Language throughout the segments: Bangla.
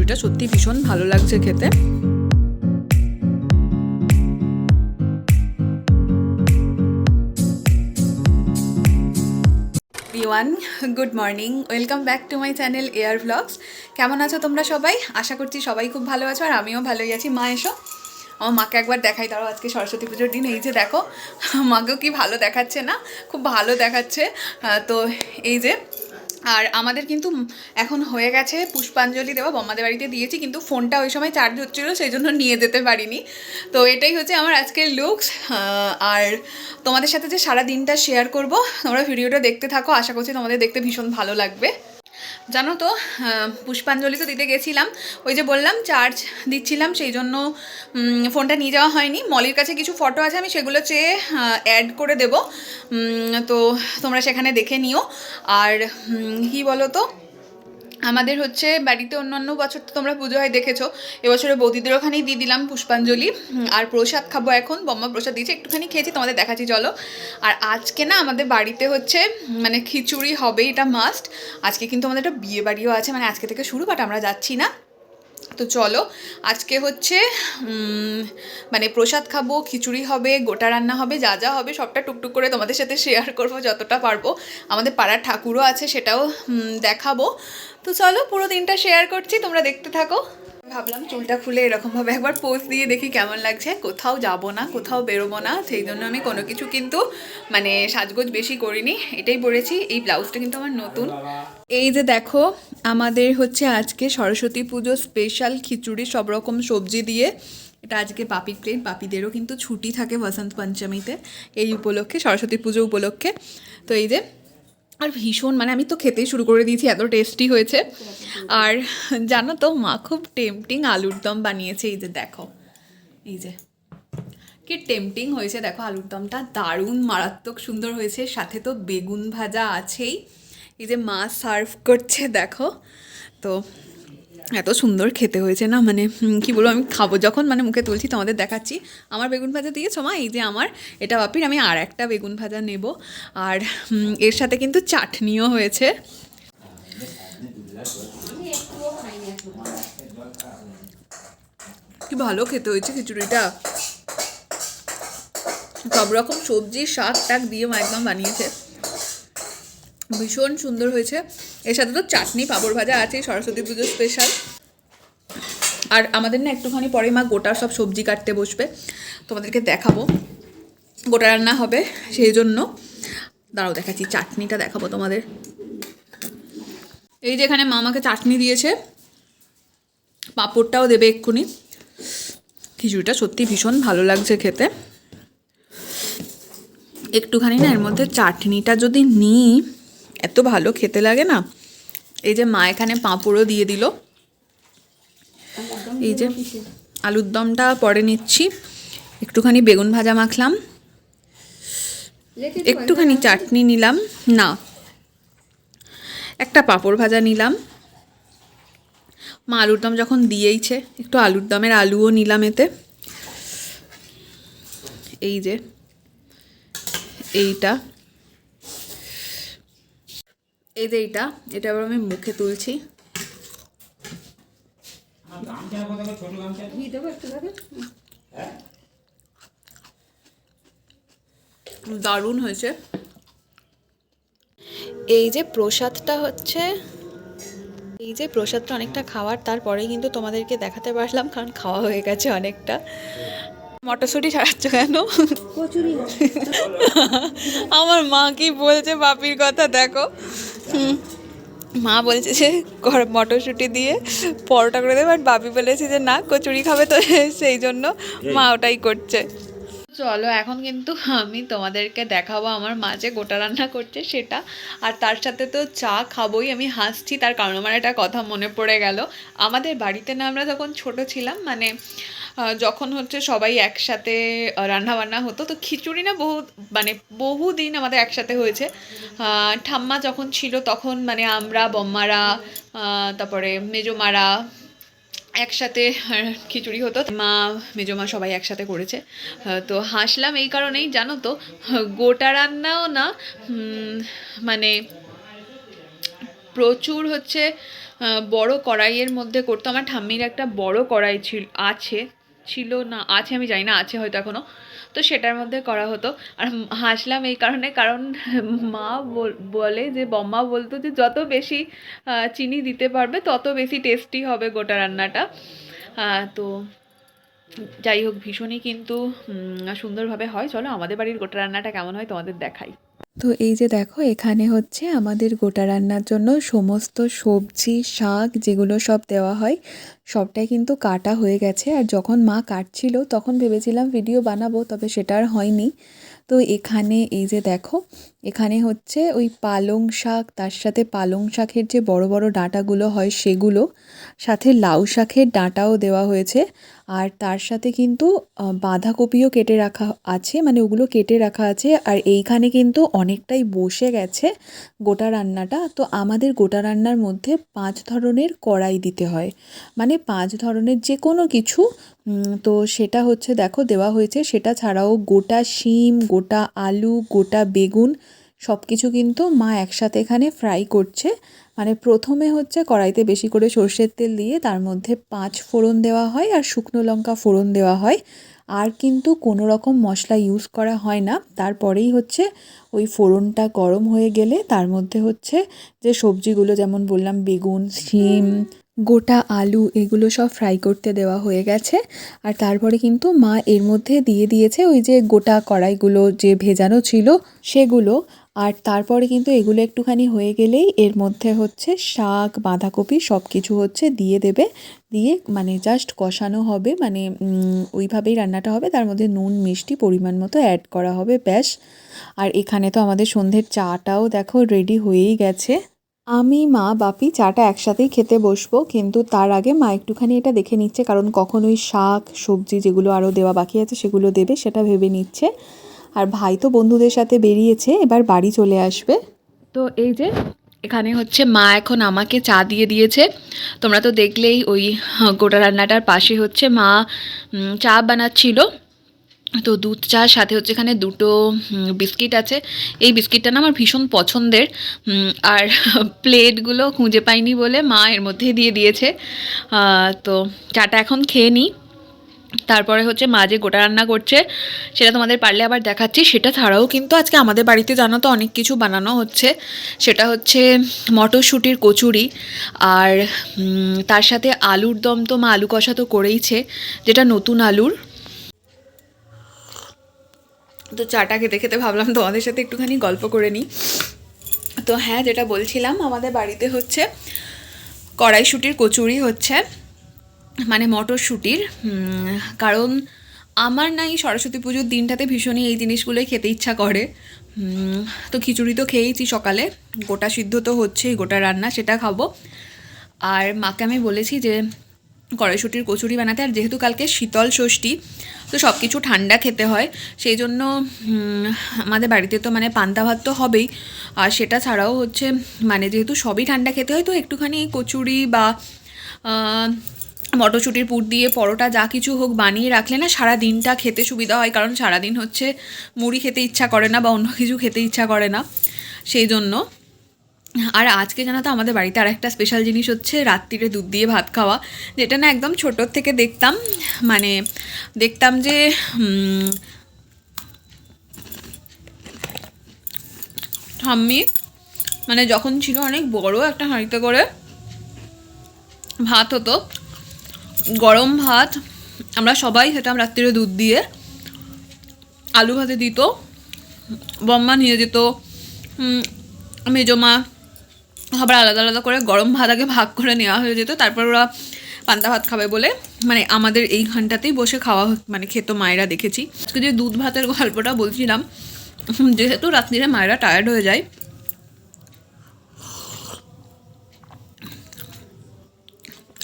খিচুড়িটা সত্যি ভীষণ ভালো লাগছে খেতে। Everyone, good morning, welcome back to my channel air vlogs. কেমন আছো তোমরা সবাই? আশা করছি সবাই খুব ভালো আছো, আর আমিও ভালোই আছি। মা এসো, আমার মাকে একবার দেখাই দাঁড়াও। আজকে সরস্বতী পুজোর দিন, এই যে দেখো মাকেও কি ভালো দেখাচ্ছে না? খুব ভালো দেখাচ্ছে। তো এই যে, আর আমাদের কিন্তু এখন হয়ে গেছে পুষ্পাঞ্জলি দেওয়া, বম্মাদের বাড়িতে দিয়েছি, কিন্তু ফোনটা ওই সময় চার্জ হচ্ছিলো, সেই জন্য নিয়ে যেতে পারিনি। তো এটাই হচ্ছে আমার আজকের লুকস। আর তোমাদের সাথে যে সারা দিনটা শেয়ার করব, তোমরা ভিডিওটা দেখতে থাকো, আশা করছি তোমাদের দেখতে ভীষণ ভালো লাগবে। জানো তো, পুষ্পাঞ্জলি তো দিতে গেছিলাম, ওই যে বললাম চার্জ দিচ্ছিলাম, সেই জন্য ফোনটা নিয়ে যাওয়া হয়নি। মলির কাছে কিছু ফটো আছে, আমি সেগুলো চেয়ে অ্যাড করে দেব, তো তোমরা সেখানে দেখে নিও। আর কি বলো তো, আমাদের হচ্ছে বাড়িতে অন্যান্য বছর তো তোমরা পুজো হয় দেখেছো, এবছরে বৌদিদের ওখানেই দিয়ে দিলাম পুষ্পাঞ্জলি। আর প্রসাদ খাবো এখন, বম্মা প্রসাদ দিয়েছে, একটুখানি খেয়েছি, তোমাদের দেখাচ্ছি চলো। আর আজকে না আমাদের বাড়িতে হচ্ছে মানে খিচুড়ি হবে, এটা মাস্ট। আজকে কিন্তু আমাদের একটা বিয়ে বাড়িও আছে, মানে আজকে থেকে শুরু, বাট আমরা যাচ্ছি না। তো চলো, আজকে হচ্ছে মানে প্রসাদ খাবো, খিচুড়ি হবে, গোটা রান্না হবে, যা যা হবে সবটা টুকটুক করে তোমাদের সাথে শেয়ার করবো যতটা পারবো। আমাদের পাড়ার ঠাকুরও আছে, সেটাও দেখাবো। তো চলো, পুরো দিনটা শেয়ার করছি, তোমরা দেখতে থাকো। ভাবলাম চুলটা খুলে এরকমভাবে একবার পোজ দিয়ে দেখি কেমন লাগছে। কোথাও যাব না, কোথাও বেরোবো না, সেই জন্য আমি কোনো কিছু কিন্তু মানে সাজগোজ বেশি করিনি, এটাই পরেছি। এই ব্লাউজটা কিন্তু আমার নতুন। এই যে দেখো, আমাদের হচ্ছে আজকে সরস্বতী পুজো স্পেশাল খিচুড়ি, সব রকম সবজি দিয়ে। এটা আজকে পাপির প্লেট, পাপিদেরও কিন্তু ছুটি থাকে বসন্ত পঞ্চমীতে, এই উপলক্ষে, সরস্বতী পুজো উপলক্ষে। তো এই যে, আর ভীষণ মানে আমি তো খেতেই শুরু করে দিয়েছি, এত টেস্টি হয়েছে। আর জানো তো, মা খুব টেম্পটিং আলুর দম বানিয়েছে, এই যে দেখো, এই যে কি টেম্পটিং হয়েছে দেখো, আলুর দমটা দারুণ মারাত্মক সুন্দর হয়েছে, সাথে তো বেগুন ভাজা আছেই। এই যে মা সার্ভ করছে দেখো, তো এত সুন্দর খেতে হয়েছে না, মানে কি বলবো, আমি খাবো যখন মানে মুখে তুলছি তোমাদের দেখাচ্ছি। আমার বেগুন ভাজা দিয়েছো মা, এই যে আমার, এটা বাপির, আমি আর একটা বেগুন ভাজা নেব। আর এর সাথে কিন্তু চাটনিও হয়েছে। কি ভালো খেতে হয়েছে খিচুড়িটা, সব রকম সবজি শাক টাক দিয়ে মা একদম বানিয়েছে, ভীষণ সুন্দর হয়েছে। এর সাথে তো চাটনি পাঁপড় ভাজা আছে, সরস্বতী পুজো স্পেশাল। আর আমাদের না একটুখানি পরে মা গোটা সব সবজি কাটতে বসবে, তোমাদেরকে দেখাবো, গোটা রান্না হবে সেই জন্য। দাঁড়াও দেখাচ্ছি, চাটনিটা দেখাবো তোমাদের। এই যে এখানে মা আমাকে চাটনি দিয়েছে, পাঁপড়টাও দেবে এক্ষুনি। খিচুড়িটা সত্যি ভীষণ ভালো লাগছে খেতে। একটুখানি না এর মধ্যে চাটনিটা যদি নিই, এত ভালো খেতে লাগে না। এই যে মা এখানে পাঁপড়ও দিয়ে দিল। এই যে আলুর দমটা পরে নিচ্ছি, একটুখানি বেগুন ভাজা মাখলাম, একটুখানি চাটনি নিলাম, না একটা পাঁপড় ভাজা নিলাম। মা আলুর দম যখন দিয়েইছে, একটু আলুর দমের আলুও নিলাম এতে। এই যে এইটা, এই যে এটা আবার আমি মুখে তুলছি। দারুণ হয়েছে। এই যে প্রসাদটা হচ্ছে, এই যে প্রসাদটা অনেকটা খাওয়ার, তারপরে কিন্তু তোমাদেরকে দেখাতে পারলাম, কারণ খাওয়া হয়ে গেছে অনেকটা। মটরশুঁটি ছাড়াচ্ছ কেন? আমার মা কি বলছে বাপির কথা দেখো, মা বলছে যে মটরশুঁটি দিয়ে পরোটা করে দেবে, বাট বাপি বলেছে যে না, কচুরি খাবে, তো সেই জন্য মা ওটাই করছে। চলো, এখন কিন্তু আমি তোমাদেরকে দেখাবো আমার মা যে গোটা রান্না করছে সেটা, আর তার সাথে তো চা খাবোই। আমি হাসছি তার কারণ আমার একটা কথা মনে পড়ে গেল। আমাদের বাড়িতে না, আমরা যখন ছোট ছিলাম, মানে যখন হচ্ছে সবাই একসাথে রান্না বান্না হতো, তো খিচুড়ি না মানে বহুদিন আমাদের একসাথে হয়েছে। ঠাম্মা যখন ছিল তখন মানে আমরা বম্মারা, তারপরে মেজোমারা একসাথে খিচুড়ি হতো, মা মেজমা সবাই একসাথে করেছে। তো হাসলাম এই কারণেই, জানো তো, গোটা রান্নাও না মানে প্রচুর হচ্ছে বড় কড়াইয়ের মধ্যে করতো। আমার ঠাম্মির একটা বড় কড়াই ছিল না আছে আমি জানি না, আছে হয়তো এখনও। তো সেটার মধ্যে করা হতো। আর হাসলাম এই কারণে, কারণ মা বলে যে বম্মা বলতো যে যত বেশি চিনি দিতে পারবে তত বেশি টেস্টি হবে গোটা রান্নাটা। তো যাই হোক, ভীষণই কিন্তু সুন্দরভাবে হয়। চলো আমাদের বাড়ির গোটা রান্নাটা কেমন হয় তোমাদের দেখাই। তো এই যে দেখো, এখানে হচ্ছে আমাদের গোটা রান্নার জন্য সমস্ত সবজি শাক যেগুলো সব দেওয়া হয় সবটাই কিন্তু কাটা হয়ে গেছে। আর যখন মা কাটছিল তখন ভেবেছিলাম ভিডিও বানাবো, তবে সেটা আর হয়নি। তো এখানে এই যে দেখো, এখানে হচ্ছে ওই পালং শাক, তার সাথে পালং শাকের যে বড় বড় ডাঁটাগুলো হয় সেগুলো, সাথে লাউ শাকের ডাঁটাও দেওয়া হয়েছে। আর তার সাথে কিন্তু বাঁধাকপিও কেটে রাখা আছে, মানে ওগুলো কেটে রাখা আছে। আর এইখানে কিন্তু অনেকটাই বসে গেছে গোটা রান্নাটা। তো আমাদের গোটা রান্নার মধ্যে 5 ধরনের কড়াই দিতে হয়, মানে 5 ধরনের যে কোনো কিছু। তো সেটা হচ্ছে দেখো দেওয়া হয়েছে। সেটা ছাড়াও গোটা শিম, গোটা আলু, গোটা বেগুন সব কিছু কিন্তু মা একসাথে এখানে ফ্রাই করছে। মানে প্রথমে হচ্ছে কড়াইতে বেশি করে সর্ষের তেল দিয়ে তার মধ্যে 5 ফোড়ন দেওয়া হয় আর শুকনো লঙ্কা ফোড়ন দেওয়া হয়। আর কিন্তু কোনো রকম মশলা ইউজ করা হয় না। তারপরেই হচ্ছে ওই ফোড়নটা গরম হয়ে গেলে তার মধ্যে হচ্ছে যে সবজিগুলো, যেমন বললাম বেগুন, শিম, গোটা আলু, এগুলো সব ফ্রাই করতে দেওয়া হয়ে গেছে। আর তারপরে কিন্তু মা এর মধ্যে দিয়ে দিয়েছে ওই যে গোটা কড়াইগুলো যে ভেজানো ছিল সেগুলো। আর তারপরে কিন্তু এগুলো একটুখানি হয়ে গেলেই এর মধ্যে হচ্ছে শাক, বাঁধাকপি সব কিছু হচ্ছে দিয়ে দেবে। দিয়ে মানে জাস্ট কষানো হবে, মানে ওইভাবেই রান্নাটা হবে। তার মধ্যে নুন মিষ্টি পরিমাণ মতো অ্যাড করা হবে, ব্যাস। আর এখানে তো আমাদের সন্ধ্যের চাটাও দেখো রেডি হয়েই গেছে। আমি, মা, বাপি চাটা একসাথেই খেতে বসবো, কিন্তু তার আগে মা একটুখানি এটা দেখে নিচ্ছে, কারণ কখন ওই শাক সবজি যেগুলো আরও দেওয়া বাকি আছে সেগুলো দেবে সেটা ভেবে নিচ্ছে। আর ভাই তো বন্ধুদের সাথে বেরিয়েছে, এবার বাড়ি চলে আসবে। তো এই যে এখানে হচ্ছে মা এখন আমাকে চা দিয়ে দিয়েছে। তোমরা তো দেখলেই ওই গোটা রান্নাটার পাশে হচ্ছে মা চা বানাচ্ছিল। তো দুধ চার সাথে হচ্ছে এখানে 2টো বিস্কিট আছে। এই বিস্কিটটা না আমার ভীষণ পছন্দের। আর প্লেটগুলো খুঁজে পাইনি বলে মা এর মধ্যেই দিয়ে দিয়েছে। তো চাটা এখন খেয়ে নিই, তারপরে হচ্ছে মা যে গোটা রান্না করছে সেটা তোমাদের পারলে আবার দেখাচ্ছি। সেটা ছাড়াও কিন্তু আজকে আমাদের বাড়িতে জানো তো অনেক কিছু বানানো হচ্ছে। সেটা হচ্ছে মটরশুঁটির কচুরি, আর তার সাথে আলুর দম। তো মা আলু কষা তো করেইছে, যেটা নতুন আলুর। তো চাটা খেতে খেতে ভাবলাম তোমাদের সাথে একটুখানি গল্প করে নিই। তো হ্যাঁ, যেটা বলছিলাম, আমাদের বাড়িতে হচ্ছে কড়াইশুঁটির কচুরি হচ্ছে, মানে মটরশুঁটির। কারণ আমার না এই সরস্বতী পুজোর দিনটাতে ভীষণই এই জিনিসগুলোই খেতে ইচ্ছা করে। তো খিচুড়ি তো খেয়েইছি সকালে, গোটা সিদ্ধ তো হচ্ছেই, গোটা রান্না সেটা খাবো। আর মাকে আমি বলেছি যে কড়াইশুঁটির কচুরি বানাতে। আর যেহেতু কালকে শীতল ষষ্ঠী, তো সব কিছু ঠান্ডা খেতে হয়, সেই জন্য আমাদের বাড়িতে তো মানে পান্তা ভাত তো হবেই। আর সেটা ছাড়াও হচ্ছে মানে যেহেতু সবই ঠান্ডা খেতে হয়, তো একটুখানি কচুরি বা মটরশুঁটির পুর দিয়ে পরোটা যা কিছু হোক বানিয়ে রাখলে না সারা দিনটা খেতে সুবিধা হয়। কারণ সারাদিন হচ্ছে মুড়ি খেতে ইচ্ছা করে না বা অন্য কিছু খেতে ইচ্ছা করে না, সেই জন্য। আর আজকে জানো তো আমাদের বাড়িতে আর একটা স্পেশাল জিনিস হচ্ছে রাত্রিরে দুধ দিয়ে ভাত খাওয়া, যেটা না একদম ছোটোর থেকে দেখতাম। মানে দেখতাম যে ঠাম্মি মানে যখন ছিল অনেক বড় একটা হাঁড়িতে করে ভাত হতো, গরম ভাত, আমরা সবাই খেতাম রাত্রিরে দুধ দিয়ে। আলু ভাতে দিত, বম্মা নিয়ে যেত, মেজমা, আবার আলাদা আলাদা করে গরম ভাত আগে ভাগ করে নেওয়া হয়ে যেত। তারপর ওরা পান্তা ভাত খাবে বলে মানে আমাদের এইখানটাতেই বসে খাওয়া মানে খেত মায়েরা, দেখেছি। আজকে যে দুধ ভাতের গল্পটা বলছিলাম, যেহেতু রাত্রিরে মায়েরা টায়ার্ড হয়ে যায়,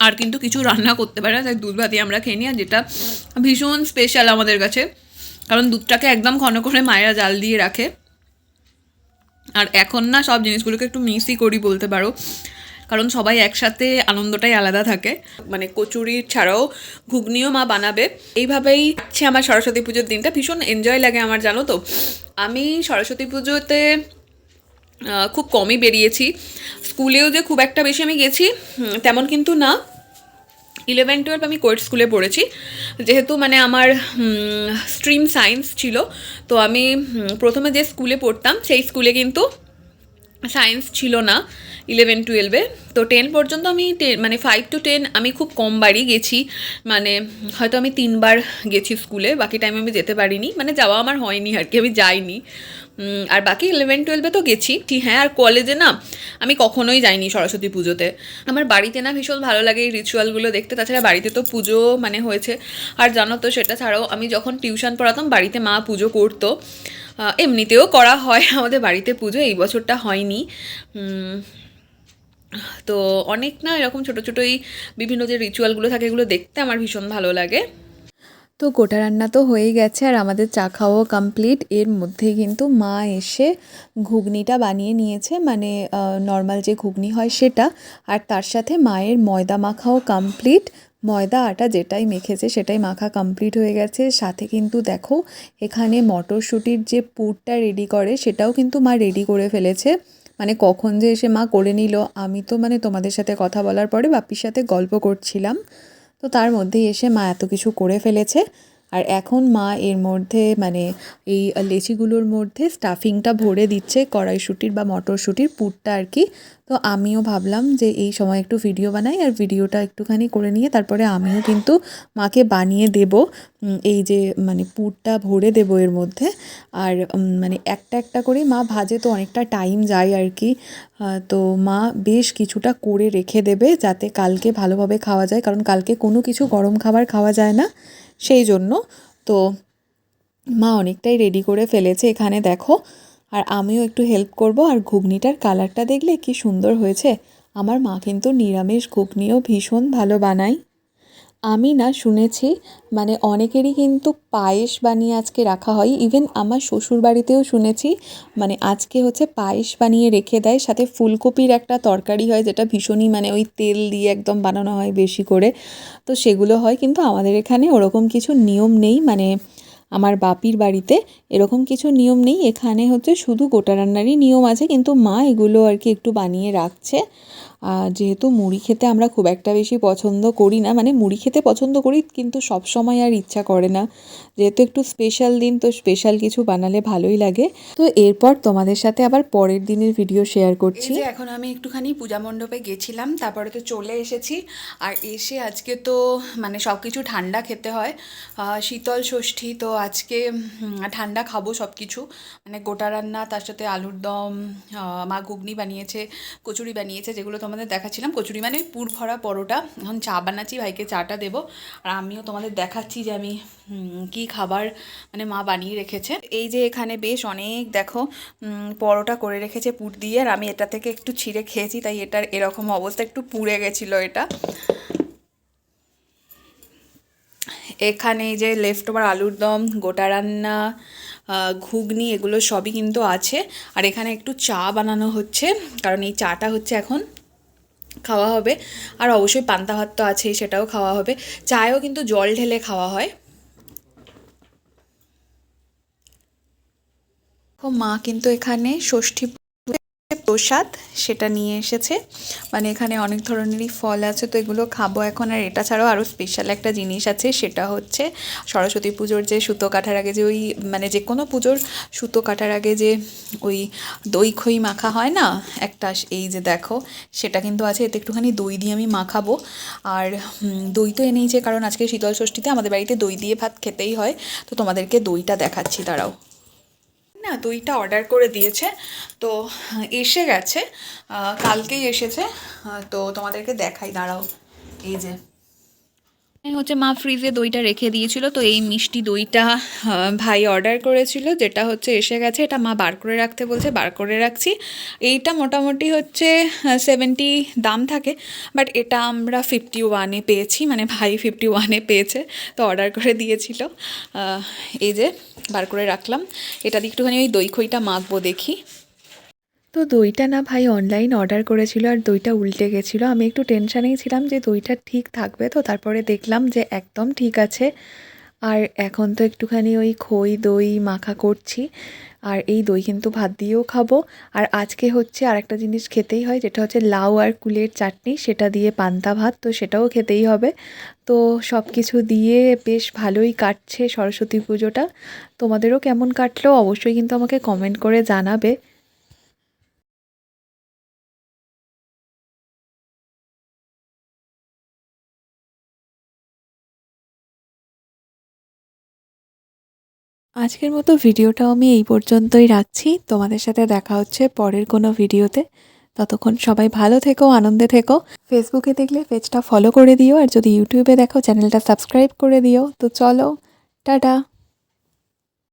আর কিন্তু কিছু রান্না করতে পারে না, তাই দুধ ভাতই আমরা খেয়ে নিই। আর যেটা ভীষণ স্পেশাল আমাদের কাছে, কারণ দুধটাকে একদম ঘন করে মায়েরা জাল দিয়ে রাখে। আর এখন না সব জিনিসগুলোকে একটু মিসই করি বলতে পারো, কারণ সবাই একসাথে আনন্দটাই আলাদা থাকে। মানে কচুরি ছাড়াও ঘুগনিও মা বানাবে। এইভাবেই হচ্ছে আমার সরস্বতী পুজোর দিনটা ভীষণ এনজয় লাগে আমার, জানো তো। আমি সরস্বতী পুজোতে খুব কমই বেরিয়েছি। স্কুলেও যে খুব একটা বেশি আমি গেছি তেমন কিন্তু না। 11-12 আমি কোয়েট স্কুলে পড়েছি, যেহেতু মানে আমার স্ট্রিম সায়েন্স ছিল। তো আমি প্রথমে যে স্কুলে পড়তাম সেই স্কুলে কিন্তু সায়েন্স ছিল না 11-12-এ। তো 10 পর্যন্ত আমি মানে 5 to 10 আমি খুব কম বারই গেছি, মানে হয়তো আমি 3 বার গেছি স্কুলে, বাকি টাইমে আমি যেতে পারিনি, মানে যাওয়া আমার হয়নি আর কি, আমি যাইনি। আর বাকি 11-12-এ তো গেছি। হ্যাঁ, আর কলেজে না আমি কখনোই যাইনি সরস্বতী পুজোতে। আমার বাড়িতে না ভীষণ ভালো লাগে এই রিচুয়ালগুলো দেখতে, তাছাড়া বাড়িতে তো পুজো মানে হয়েছে। আর জানো তো, সেটা ছাড়াও আমি যখন টিউশন পড়াতাম বাড়িতে মা পুজো করতো, এমনিতেও করা হয় আমাদের বাড়িতে পুজো, এই বছরটা হয়নি। তো অনেক না এরকম ছোটো ছোটো এই বিভিন্ন যে রিচুয়ালগুলো থাকে এগুলো দেখতে আমার ভীষণ ভালো লাগে। তো গোটা রান্না তো হয়েই গেছে আর আমাদের চা খাওয়াও কমপ্লিট। এর মধ্যে কিন্তু মা এসে ঘুগনিটা বানিয়ে নিয়েছে, মানে নর্মাল যে ঘুগনি হয় সেটা, আর তার সাথে মায়ের ময়দা মাখাও কমপ্লিট। ময়দা আটা যেটাই মেখেছে সেটাই মাখা কমপ্লিট হয়ে গেছে। সাথে কিন্তু দেখো এখানে মটরশুঁটির যে পুরটা রেডি করে সেটাও কিন্তু মা রেডি করে ফেলেছে। মানে কখন যে এসে মা করে নিল, আমি তো মানে তোমাদের সাথে কথা বলার পরে বাপির সাথে গল্প করছিলাম, তো তার মধ্যেই এসে মা এত কিছু করে ফেলেছে। আর এখন মা এর মধ্যে মানে এই লেচিগুলোর মধ্যে স্টাফিংটা ভরে দিচ্ছে, কড়াইশুঁটির বা মটরশুঁটির পুরটা আর কি। তো আমিও ভাবলাম যে এই সময় একটু ভিডিও বানাই, আর ভিডিওটা একটুখানি করে নিয়ে তারপরে আমিও কিন্তু মাকে বানিয়ে দেব এই যে মানে পুরটা ভরে দেবো এর মধ্যে। আর মানে একটা একটা করে মা ভাজে, তো অনেকটা টাইম যায় আর কি। তো মা বেশ কিছুটা করে রেখে দেবে যাতে কালকে ভালোভাবে খাওয়া যায়, কারণ কালকে কোনো কিছু গরম খাবার খাওয়া যায় না, সেই জন্য। তো মা অনেকটাই রেডি করে ফেলেছে এখানে দেখো, আর আমিও একটু হেল্প করব। আর ঘুগনিটার কালারটা দেখলে কি সুন্দর হয়েছে। আমার মা কিন্তু নিরামিষ ঘুগনিও ভীষণ ভালো বানায়। আমি না শুনেছি মানে অনেকেরই কিন্তু পায়েস বানিয়ে আজকে রাখা হয়, ইভেন আমার শ্বশুর বাড়িতেও শুনেছি মানে আজকে হচ্ছে পায়েস বানিয়ে রেখে দেয়, সাথে ফুলকপির একটা তরকারি হয় যেটা ভীষণই মানে ওই তেল দিয়ে একদম বানানো হয় বেশি করে, তো সেগুলো হয়। কিন্তু আমাদের এখানে ওরকম কিছু নিয়ম নেই, মানে আমার বাপির বাড়িতে এরকম কিছু নিয়ম নেই। এখানে হচ্ছে শুধু গোটা রান্নারই নিয়ম আছে, কিন্তু মা এগুলো আর কি একটু বানিয়ে রাখছে। যেহেতু মুড়ি খেতে আমরা খুব একটা বেশি পছন্দ করি না, মানে মুড়ি খেতে পছন্দ করি কিন্তু সব সময় আর ইচ্ছা করে না, যেহেতু একটু স্পেশাল দিন, তো স্পেশাল কিছু বানালে ভালোই লাগে। তো এরপর তোমাদের সাথে আবার পরের দিনের ভিডিও শেয়ার করছি। এখন আমি একটুখানি পূজা মণ্ডপে গেছিলাম, তারপরে তো চলে এসেছি। আর এসে আজকে তো মানে সব কিছু ঠান্ডা খেতে হয়, শীতল ষষ্ঠী, তো আজকে ঠান্ডা খাবো সব কিছু, মানে গোটা রান্না, তার সাথে আলুর দম, মা ঘুগনি বানিয়েছে, কচুরি বানিয়েছে, যেগুলো তোমাদের দেখাচ্ছিলাম। কচুরি মানে পুর ভরা পরোটা। এখন চা বানাচ্ছি, ভাইকে চাটা দেবো, আর আমিও তোমাদের দেখাচ্ছি যে আমি কি খাবার মানে মা বানিয়ে রেখেছে। এই যে এখানে বেশ অনেক দেখো পরোটা করে রেখেছে পুর দিয়ে, আর আমি এটা থেকে একটু ছিঁড়ে খেয়েছি, তাই এটার এরকম অবস্থা, একটু পুড়ে গেছিলো এটা। এখানে এই যে লেফট ওভার আলুর দম, গোটা রান্না, ঘুগনি, এগুলো সবই কিন্তু আছে। আর এখানে একটু চা বানানো হচ্ছে, কারণ এই চাটা হচ্ছে এখন খাওয়া হবে। আর অবশ্যই পান্তা ভাত তো আছেই, সেটাও খাওয়া হবে। চায়েও কিন্তু জল ঢেলে খাওয়া হয়। ও মা কিন্তু এখানে ষষ্ঠী প্রসাদ সেটা নিয়ে এসেছে, মানে এখানে অনেক ধরনেরই ফল আছে, তো এগুলো খাবো এখন। আর এটা ছাড়াও আরও স্পেশাল একটা জিনিস আছে, সেটা হচ্ছে সরস্বতী পুজোর যে সুতো কাটার আগে যে ওই মানে যে কোনো পুজোর সুতো কাটার আগে যে ওই দই খই মাখা হয় না একটা, এই যে দেখো সেটা কিন্তু আছে। এতে একটুখানি দই দিয়ে আমি মাখাবো। আর দই তো এনেইছে, কারণ আজকে শীতল ষষ্ঠীতে আমাদের বাড়িতে দই দিয়ে ভাত খেতেই হয়। তো তোমাদেরকে দইটা দেখাচ্ছি, দাঁড়াও। না, দইটা অর্ডার করে দিয়েছে, তো এসে গেছে, কালকেই এসেছে। তো তোমাদেরকে দেখাই, দাঁড়াও। এই যে হচ্ছে মা ফ্রিজে দইটা রেখে দিয়েছিল, তো এই মিষ্টি দইটা ভাই অর্ডার করেছিল, যেটা হচ্ছে এসে গেছে। এটা মা বার করে রাখতে বলছে, বার করে রাখছি। এইটা মোটামুটি হচ্ছে 70 দাম থাকে, বাট এটা আমরা 51-এ পেয়েছি, মানে ভাই 51-এ পেয়েছে, তো অর্ডার করে দিয়েছিল। এই যে বার করে রাখলাম, এটা দিয়ে একটুখানি ওই দই খইটা মাখবো দেখি। তো দইটা না ভাই অনলাইন অর্ডার করেছিল, আর দইটা উল্টে গেছিলো। আমি একটু টেনশানেই ছিলাম যে দইটা ঠিক থাকবে, তো তারপরে দেখলাম যে একদম ঠিক আছে। আর এখন তো একটুখানি ওই খই দই মাখা করছি, আর এই দই কিন্তু ভাত দিয়েও খাবো। আর আজকে হচ্ছে আরেকটা জিনিস খেতেই হয়, যেটা হচ্ছে লাউ আর কুলের চাটনি, সেটা দিয়ে পান্তা ভাত, তো সেটাও খেতেই হবে। তো সব কিছু দিয়ে বেশ ভালোই কাটছে সরস্বতী পুজোটা। তোমাদেরও কেমন কাটলো অবশ্যই কিন্তু আমাকে কমেন্ট করে জানাবে। আজকের মতো ভিডিওটাও আমি এই পর্যন্তই রাখছি। তোমাদের সাথে দেখা হচ্ছে পরের কোনো ভিডিওতে। ততক্ষণ সবাই ভালো থেকো, আনন্দে থেকো। ফেসবুকে দেখলে পেজটা ফলো করে দিও, আর যদি ইউটিউবে দেখো চ্যানেলটা সাবস্ক্রাইব করে দিও। তো চলো, টাটা।